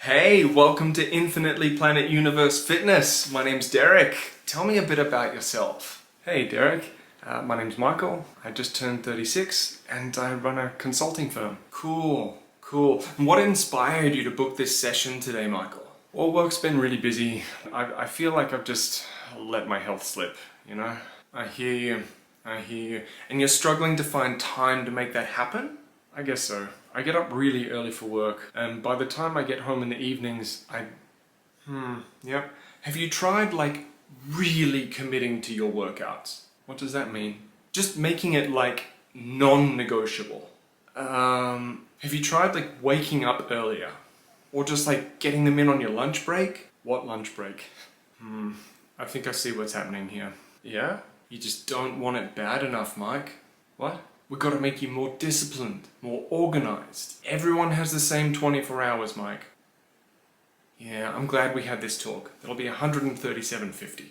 Hey, welcome to Infinitely Planet Universe Fitness. My name's Derek. Tell me a bit about yourself. Hey Derek, my name's Michael. I just turned 36 and I run a consulting firm. Cool. And what inspired you to book this session today, Michael? Well, work's been really busy. I feel like I've just let my health slip, you know? I hear you. And you're struggling to find time to make that happen? I guess so. I get up really early for work, and by the time I get home in the evenings, yep. Have you tried, really committing to your workouts? What does that mean? Just making it, non-negotiable. Have you tried, waking up earlier? Or just, getting them in on your lunch break? What lunch break? I think I see what's happening here. Yeah? You just don't want it bad enough, Mike. What? We've got to make you more disciplined, more organized. Everyone has the same 24 hours, Mike. Yeah, I'm glad we had this talk. That'll be $137.50.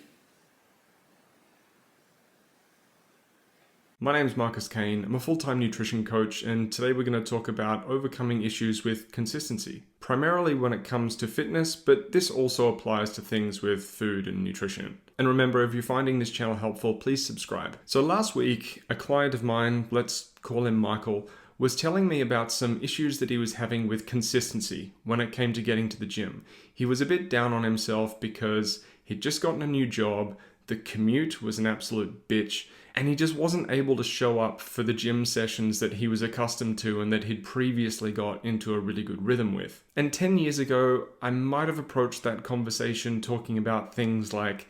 My name's Marcus Kane. I'm a full-time nutrition coach, and today we're going to talk about overcoming issues with consistency, primarily when it comes to fitness, but this also applies to things with food and nutrition. And remember, if you're finding this channel helpful, please subscribe. So last week, a client of mine, let's call him Michael, was telling me about some issues that he was having with consistency when it came to getting to the gym. He was a bit down on himself because he'd just gotten a new job, the commute was an absolute bitch, and he just wasn't able to show up for the gym sessions that he was accustomed to and that he'd previously got into a really good rhythm with. And 10 years ago, I might have approached that conversation talking about things like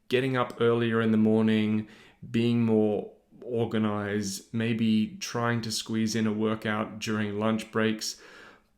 getting up earlier in the morning, being more organized, maybe trying to squeeze in a workout during lunch breaks.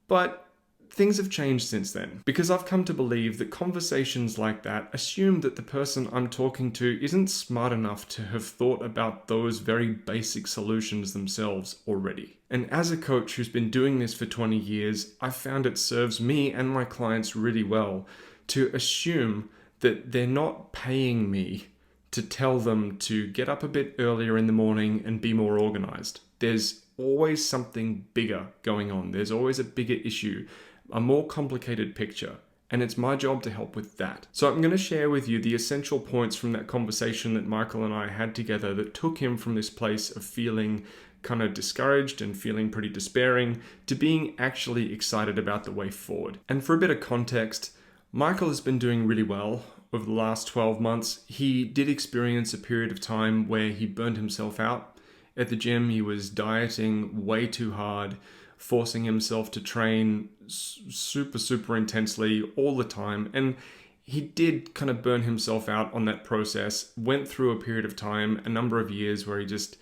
But things have changed since then, because I've come to believe that conversations like that assume that the person I'm talking to isn't smart enough to have thought about those very basic solutions themselves already. And as a coach who's been doing this for 20 years, I've found it serves me and my clients really well to assume that they're not paying me to tell them to get up a bit earlier in the morning and be more organized. There's always something bigger going on. There's always a bigger issue, a more complicated picture, and it's my job to help with that. So I'm going to share with you the essential points from that conversation that Michael and I had together that took him from this place of feeling kind of discouraged and feeling pretty despairing to being actually excited about the way forward. And for a bit of context, Michael has been doing really well over the last 12 months. He did experience a period of time where he burned himself out at the gym. He was dieting way too hard, forcing himself to train super intensely all the time. And he did kind of burn himself out on that process, went through a period of time, a number of years where he just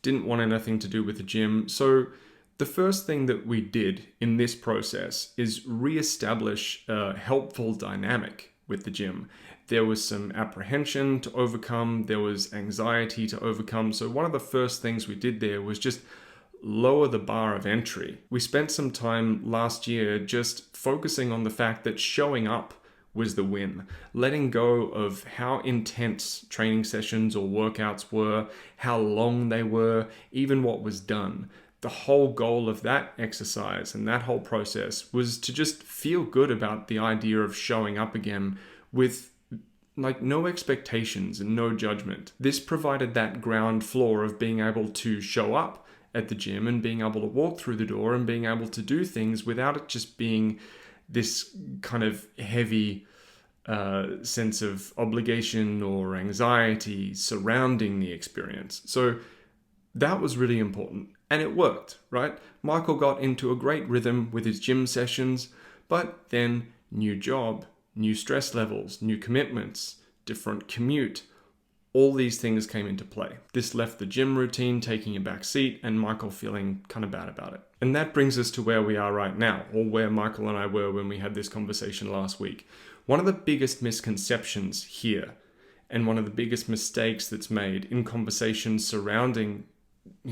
didn't want anything to do with the gym. So the first thing that we did in this process is reestablish a helpful dynamic with the gym. There was some apprehension to overcome, there was anxiety to overcome. So one of the first things we did there was just lower the bar of entry. We spent some time last year just focusing on the fact that showing up was the win, letting go of how intense training sessions or workouts were, how long they were, even what was done. The whole goal of that exercise and that whole process was to just feel good about the idea of showing up again with no expectations and no judgment. This provided that ground floor of being able to show up at the gym and being able to walk through the door and being able to do things without it just being this kind of heavy sense of obligation or anxiety surrounding the experience. So that was really important. And it worked, right? Michael got into a great rhythm with his gym sessions, but then new job, new stress levels, new commitments, different commute, all these things came into play. This left the gym routine taking a back seat and Michael feeling kind of bad about it. And that brings us to where we are right now, or where Michael and I were when we had this conversation last week. One of the biggest misconceptions here, and one of the biggest mistakes that's made in conversations surrounding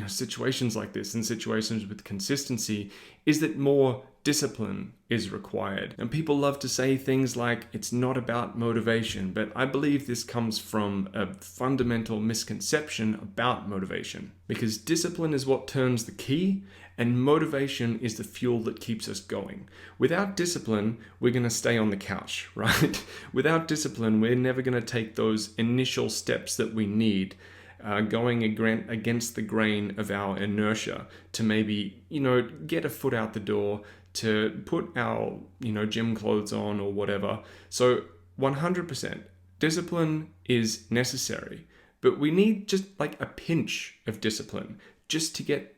situations like this and situations with consistency, is that more discipline is required. And people love to say things like, it's not about motivation, but I believe this comes from a fundamental misconception about motivation. Because discipline is what turns the key, and motivation is the fuel that keeps us going. Without discipline, we're going to stay on the couch, right? Without discipline, we're never going to take those initial steps that we need, going against the grain of our inertia to maybe, get a foot out the door, to put our, gym clothes on or whatever. So 100%, discipline is necessary, but we need just like a pinch of discipline just to get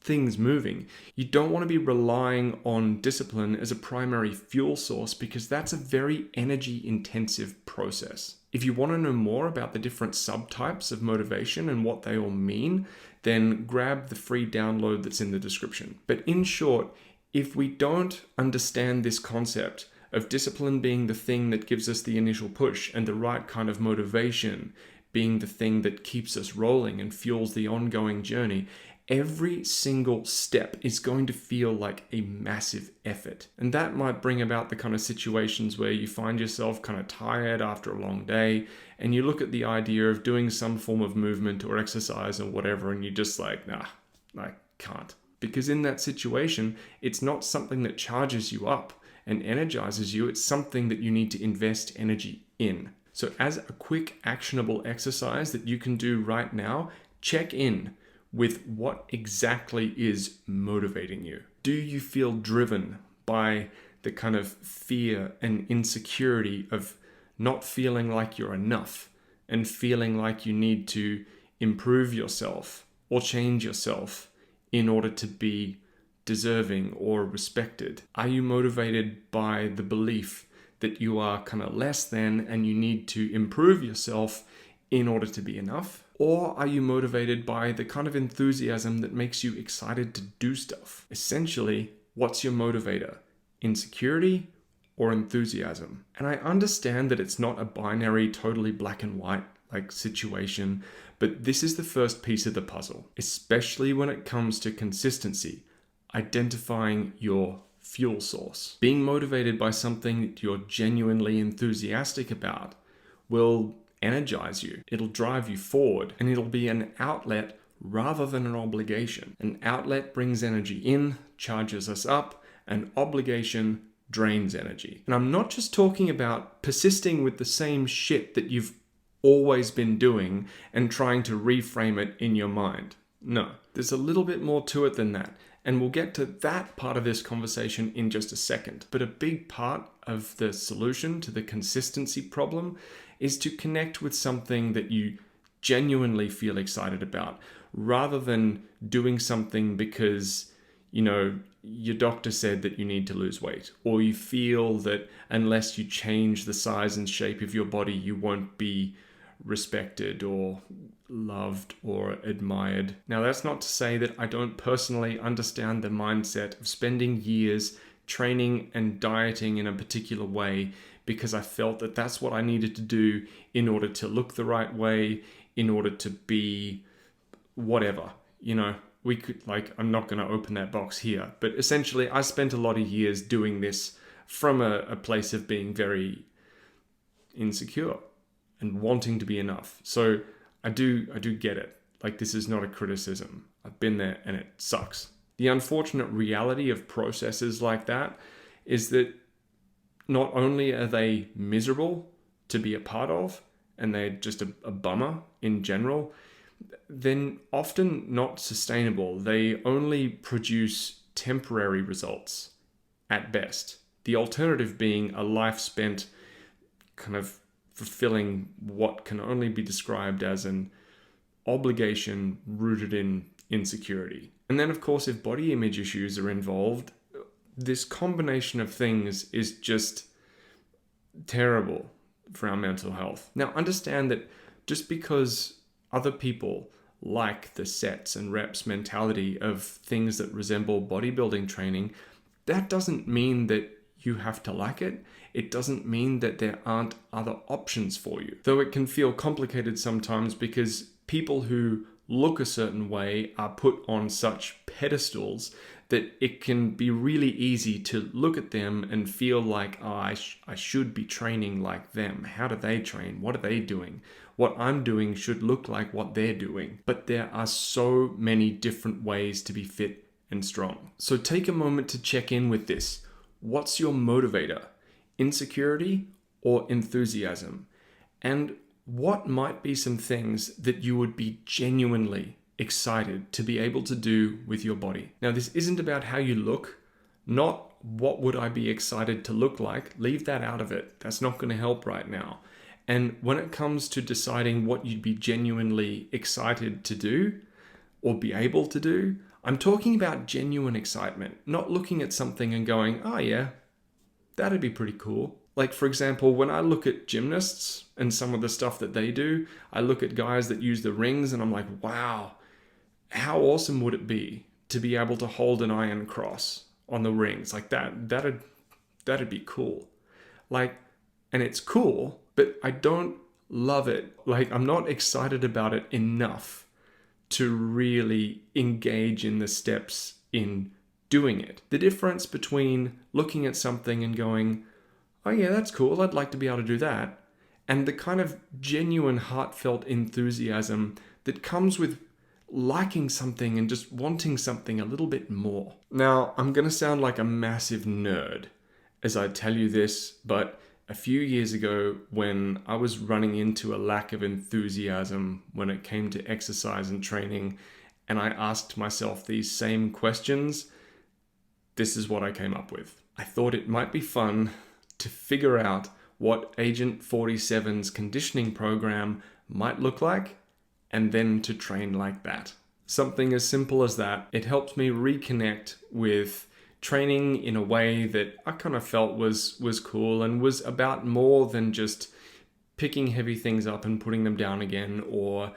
things moving. You don't want to be relying on discipline as a primary fuel source because that's a very energy intensive process. If you want to know more about the different subtypes of motivation and what they all mean, then grab the free download that's in the description. But in short, if we don't understand this concept of discipline being the thing that gives us the initial push and the right kind of motivation being the thing that keeps us rolling and fuels the ongoing journey, every single step is going to feel like a massive effort. And that might bring about the kind of situations where you find yourself kind of tired after a long day and you look at the idea of doing some form of movement or exercise or whatever and you're just like, nah, I can't. Because in that situation, it's not something that charges you up and energizes you. It's something that you need to invest energy in. So as a quick actionable exercise that you can do right now, check in with what exactly is motivating you. Do you feel driven by the kind of fear and insecurity of not feeling like you're enough and feeling like you need to improve yourself or change yourself in order to be deserving or respected? Are you motivated by the belief that you are kind of less than and you need to improve yourself in order to be enough? Or are you motivated by the kind of enthusiasm that makes you excited to do stuff? Essentially, what's your motivator? Insecurity or enthusiasm? And I understand that it's not a binary, totally black and white like situation, but this is the first piece of the puzzle, especially when it comes to consistency, identifying your fuel source. Being motivated by something that you're genuinely enthusiastic about will energize you. It'll drive you forward and it'll be an outlet rather than an obligation. An outlet brings energy in, charges us up, an obligation drains energy. And I'm not just talking about persisting with the same shit that you've always been doing and trying to reframe it in your mind. No, there's a little bit more to it than that. And we'll get to that part of this conversation in just a second. But a big part of the solution to the consistency problem is to connect with something that you genuinely feel excited about, rather than doing something because, your doctor said that you need to lose weight, or you feel that unless you change the size and shape of your body, you won't be respected or loved or admired. Now, that's not to say that I don't personally understand the mindset of spending years training and dieting in a particular way because I felt that that's what I needed to do in order to look the right way, in order to be whatever, we could, I'm not going to open that box here, but essentially I spent a lot of years doing this from a place of being very insecure and wanting to be enough. So I do get it. This is not a criticism. I've been there and it sucks. The unfortunate reality of processes like that is that not only are they miserable to be a part of, and they're just a bummer in general, then often not sustainable. They only produce temporary results at best. The alternative being a life spent kind of fulfilling what can only be described as an obligation rooted in insecurity. And then, of course, if body image issues are involved, this combination of things is just terrible for our mental health. Now, understand that just because other people like the sets and reps mentality of things that resemble bodybuilding training, that doesn't mean that you have to like it. It doesn't mean that there aren't other options for you. Though it can feel complicated sometimes because people who look a certain way are put on such pedestals that it can be really easy to look at them and feel like, oh, I should be training like them. How do they train? What are they doing? What I'm doing should look like what they're doing. But there are so many different ways to be fit and strong. So take a moment to check in with this. What's your motivator? Insecurity or enthusiasm? And what might be some things that you would be genuinely excited to be able to do with your body? Now, this isn't about how you look, not what would I be excited to look like. Leave that out of it. That's not going to help right now. And when it comes to deciding what you'd be genuinely excited to do or be able to do, I'm talking about genuine excitement, not looking at something and going, oh yeah, that'd be pretty cool. Like, for example, when I look at gymnasts and some of the stuff that they do, I look at guys that use the rings and I'm like, wow, how awesome would it be to be able to hold an iron cross on the rings? Like that'd be cool. Like, and it's cool, but I don't love it. Like, I'm not excited about it enough to really engage in the steps in doing it. The difference between looking at something and going, oh yeah, that's cool, I'd like to be able to do that, and the kind of genuine heartfelt enthusiasm that comes with liking something and just wanting something a little bit more. Now, I'm going to sound like a massive nerd as I tell you this, but a few years ago when I was running into a lack of enthusiasm when it came to exercise and training, and I asked myself these same questions, this is what I came up with. I thought it might be fun to figure out what Agent 47's conditioning program might look like, and then to train like that. Something as simple as that. It helped me reconnect with training in a way that I kind of felt was cool and was about more than just picking heavy things up and putting them down again or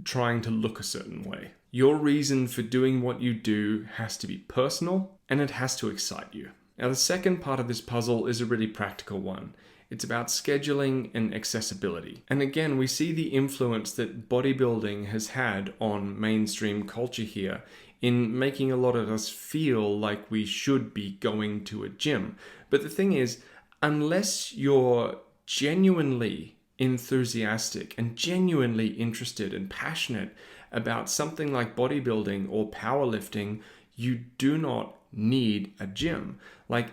trying to look a certain way. Your reason for doing what you do has to be personal and it has to excite you. Now, the second part of this puzzle is a really practical one. It's about scheduling and accessibility. And again, we see the influence that bodybuilding has had on mainstream culture here in making a lot of us feel like we should be going to a gym. But the thing is, unless you're genuinely enthusiastic and genuinely interested and passionate about something like bodybuilding or powerlifting, you do not need a gym. Like,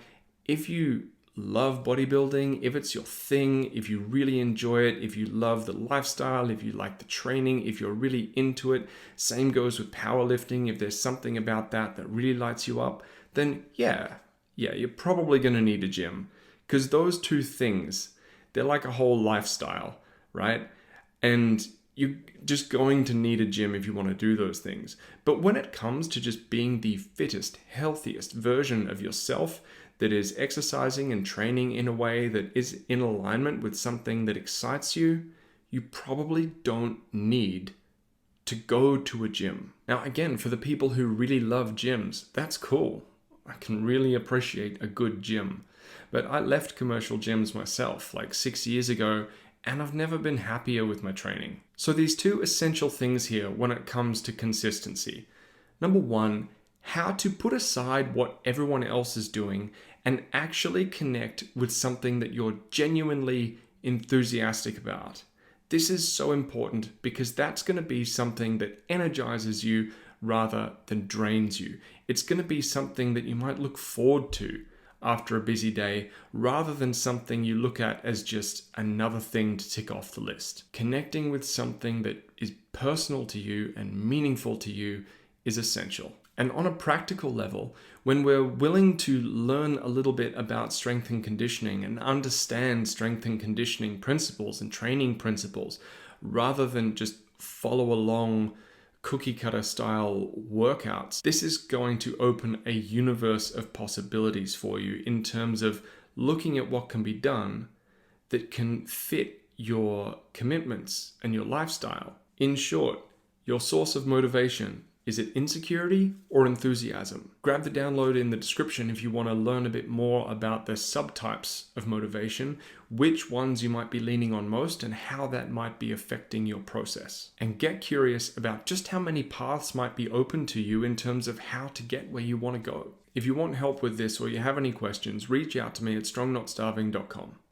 if you love bodybuilding, if it's your thing, if you really enjoy it, if you love the lifestyle, if you like the training, if you're really into it, same goes with powerlifting. If there's something about that that really lights you up, then yeah, you're probably going to need a gym, because those two things, they're like a whole lifestyle, right? And you're just going to need a gym if you want to do those things. But when it comes to just being the fittest, healthiest version of yourself that is exercising and training in a way that is in alignment with something that excites you, you probably don't need to go to a gym. Now, again, for the people who really love gyms, that's cool. I can really appreciate a good gym. But I left commercial gyms myself like 6 years ago, and I've never been happier with my training. So these two essential things here when it comes to consistency. Number one, how to put aside what everyone else is doing and actually connect with something that you're genuinely enthusiastic about. This is so important because that's going to be something that energizes you rather than drains you. It's going to be something that you might look forward to after a busy day, rather than something you look at as just another thing to tick off the list. Connecting with something that is personal to you and meaningful to you is essential. And on a practical level, when we're willing to learn a little bit about strength and conditioning and understand strength and conditioning principles and training principles, rather than just follow along cookie cutter style workouts, this is going to open a universe of possibilities for you in terms of looking at what can be done that can fit your commitments and your lifestyle. In short, your source of motivation, Is it insecurity or enthusiasm? Grab the download in the description if you want to learn a bit more about the subtypes of motivation, which ones you might be leaning on most, and how that might be affecting your process. And get curious about just how many paths might be open to you in terms of how to get where you want to go. If you want help with this or you have any questions, reach out to me at strongnot starving.com.